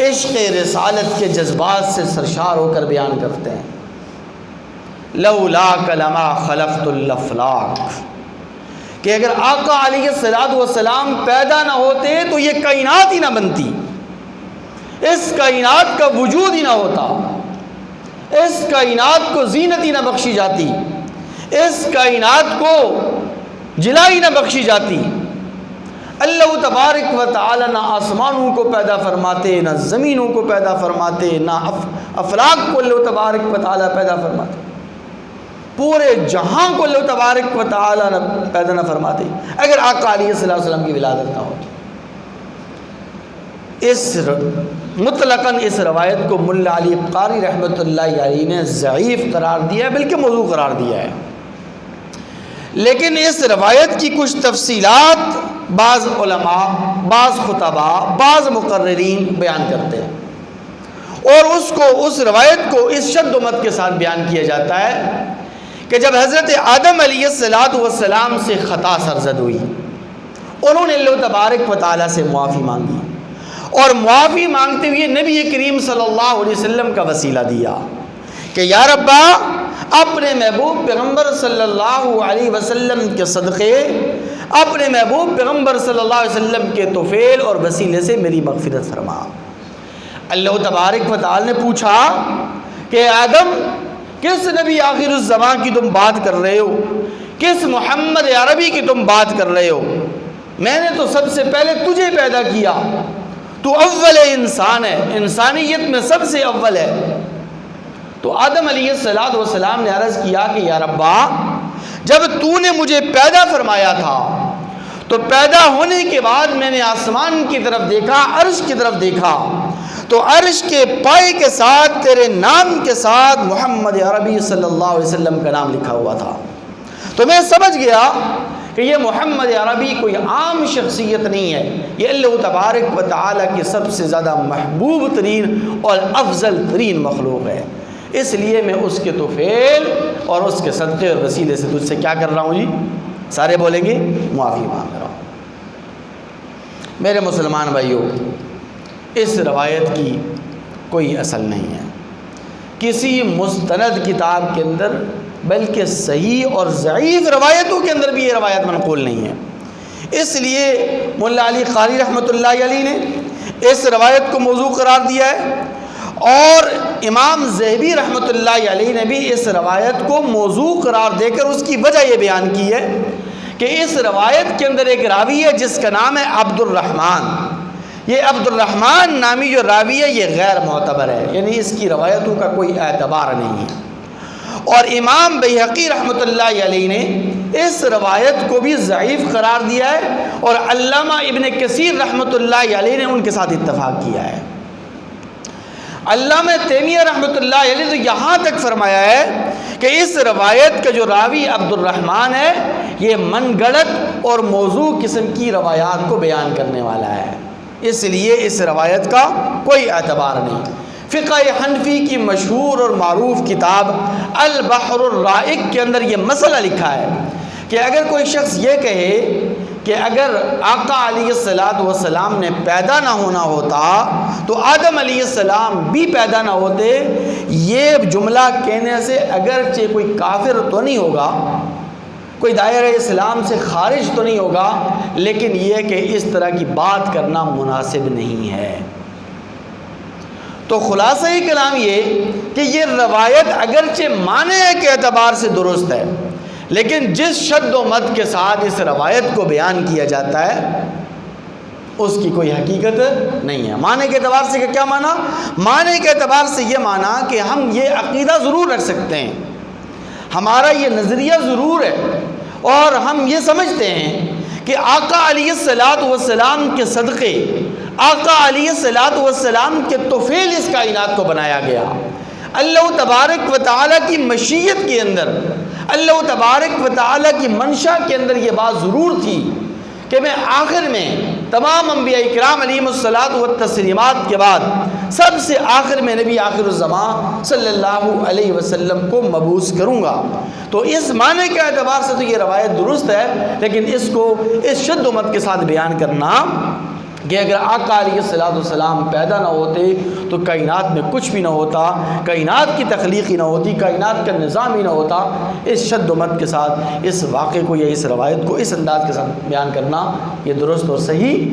عشق رسالت کے جذبات سے سرشار ہو کر بیان کرتے ہیں، لولاک لما خلقت الافلاک، کہ اگر آقا علیہ السلام پیدا نہ ہوتے تو یہ کائنات ہی نہ بنتی، اس کائنات کا وجود ہی نہ ہوتا، اس کائنات کو زینت ہی نہ بخشی جاتی، اس کائنات کو جلا ہی نہ بخشی جاتی۔ اللہ تبارک و تعالی نہ آسمانوں کو پیدا فرماتے، نہ زمینوں کو پیدا فرماتے، نہ افلاک کو اللہ تبارک و تعالی پیدا فرماتے، پورے جہاں کو اللہ تبارک و تعالی پیدا نہ فرماتے اگر آقا علیہ السلام کی ولادت نہ ہو۔ مطلقاً اس روایت کو ملا علی قاری رحمۃ اللہ علیہ نے ضعیف قرار دیا ہے، بلکہ موضوع قرار دیا ہے، لیکن اس روایت کی کچھ تفصیلات بعض علماء، بعض خطباء، بعض مقررین بیان کرتے ہیں، اور اس روایت کو اس شد و مت کے ساتھ بیان کیا جاتا ہے کہ جب حضرت آدم علیہ السلام سے خطا سرزد ہوئی، انہوں نے اللہ تبارک و تعالیٰ سے معافی مانگی، اور معافی مانگتے ہوئے نبی کریم صلی اللہ علیہ وسلم کا وسیلہ دیا کہ یا ربا، اپنے محبوب پیغمبر صلی اللہ علیہ وسلم کے صدقے، اپنے محبوب پیغمبر صلی اللہ علیہ وسلم کے طفیل اور وسیلے سے میری مغفرت فرما۔ اللہ تبارک و تعالی نے پوچھا کہ آدم، کس نبی آخر الزمان کی تم بات کر رہے ہو؟ کس محمد عربی کی تم بات کر رہے ہو؟ میں نے تو سب سے پہلے تجھے پیدا کیا، تو اول انسان ہے، انسانیت میں سب سے اول ہے۔ تو آدم علیہ السلام نے عرض کیا کہ یا ربا، جب تو نے مجھے پیدا فرمایا تھا تو پیدا ہونے کے بعد میں نے آسمان کی طرف دیکھا، عرش کی طرف دیکھا، تو عرش کے پائے کے ساتھ تیرے نام کے ساتھ محمد عربی صلی اللہ علیہ وسلم کا نام لکھا ہوا تھا، تو میں سمجھ گیا کہ یہ محمد عربی کوئی عام شخصیت نہیں ہے، یہ اللہ تبارک و تعالیٰ کی سب سے زیادہ محبوب ترین اور افضل ترین مخلوق ہے، اس لیے میں اس کے طفیل اور اس کے صدقے اور وسیلے سے تجھ سے کیا کر رہا ہوں جی؟ سارے بولیں گے معافی مانگ رہا ہوں۔ میرے مسلمان بھائیوں، اس روایت کی کوئی اصل نہیں ہے کسی مستند کتاب کے اندر، بلکہ صحیح اور ضعیف روایتوں کے اندر بھی یہ روایت منقول نہیں ہے، اس لیے ملا علی قاری رحمۃ اللہ علیہ نے اس روایت کو موضوع قرار دیا ہے، اور امام ذہبی رحمۃ اللہ علیہ نے بھی اس روایت کو موضوع قرار دے کر اس کی وجہ یہ بیان کی ہے کہ اس روایت کے اندر ایک راوی ہے جس کا نام ہے عبد الرحمن، یہ عبد الرحمن نامی جو راوی ہے یہ غیر معتبر ہے، یعنی اس کی روایتوں کا کوئی اعتبار نہیں ہے، اور امام بیہقی رحمۃ اللہ علیہ نے اس روایت کو بھی ضعیف قرار دیا ہے، اور علامہ ابن کثیر رحمۃ اللہ علیہ نے ان کے ساتھ اتفاق کیا ہے۔ علامہ تیمیہ رحمۃ اللہ علیہ تو یہاں تک فرمایا ہے کہ اس روایت کا جو راوی عبد الرحمن ہے یہ من گڑت اور موضوع قسم کی روایات کو بیان کرنے والا ہے، اس لیے اس روایت کا کوئی اعتبار نہیں۔ فقہ حنفی کی مشہور اور معروف کتاب البحر الرائق کے اندر یہ مسئلہ لکھا ہے کہ اگر کوئی شخص یہ کہے کہ اگر آقا علیہ السلام نے پیدا نہ ہونا ہوتا تو آدم علیہ السلام بھی پیدا نہ ہوتے، یہ جملہ کہنے سے اگرچہ کوئی کافر تو نہیں ہوگا، کوئی دائرہ اسلام سے خارج تو نہیں ہوگا، لیکن یہ کہ اس طرح کی بات کرنا مناسب نہیں ہے۔ تو خلاصہ کلام یہ کہ یہ روایت اگرچہ معنی کے اعتبار سے درست ہے، لیکن جس شد و مت کے ساتھ اس روایت کو بیان کیا جاتا ہے اس کی کوئی حقیقت نہیں ہے۔ معنی کے اعتبار سے کیا معنی؟ معنی کے اعتبار سے یہ معنی کہ ہم یہ عقیدہ ضرور رکھ سکتے ہیں، ہمارا یہ نظریہ ضرور ہے، اور ہم یہ سمجھتے ہیں کہ آقا علیہ السلام کے صدقے، آقا علیہ السلام کے طفیل اس کائنات کو بنایا گیا۔ اللہ تبارک و تعالیٰ کی مشیت کے اندر، اللہ تبارک و تعالیٰ کی منشا کے اندر یہ بات ضرور تھی کہ میں آخر میں تمام انبیاء کرام علیہم الصلاۃ والتسلیمات کے بعد سب سے آخر میں نبی آخر الزمان صلی اللہ علیہ وسلم کو مبعوث کروں گا۔ تو اس معنی کے اعتبار سے تو یہ روایت درست ہے، لیکن اس کو اس شد و مت کے ساتھ بیان کرنا کہ اگر آقا علیہ الصلوۃ والسلام پیدا نہ ہوتے تو کائنات میں کچھ بھی نہ ہوتا، کائنات کی تخلیق ہی نہ ہوتی، کائنات کا نظام ہی نہ ہوتا۔ اس شد و مت کے ساتھ اس واقعے کو یا اس روایت کو اس انداز کے ساتھ بیان کرنا یہ درست اور صحیح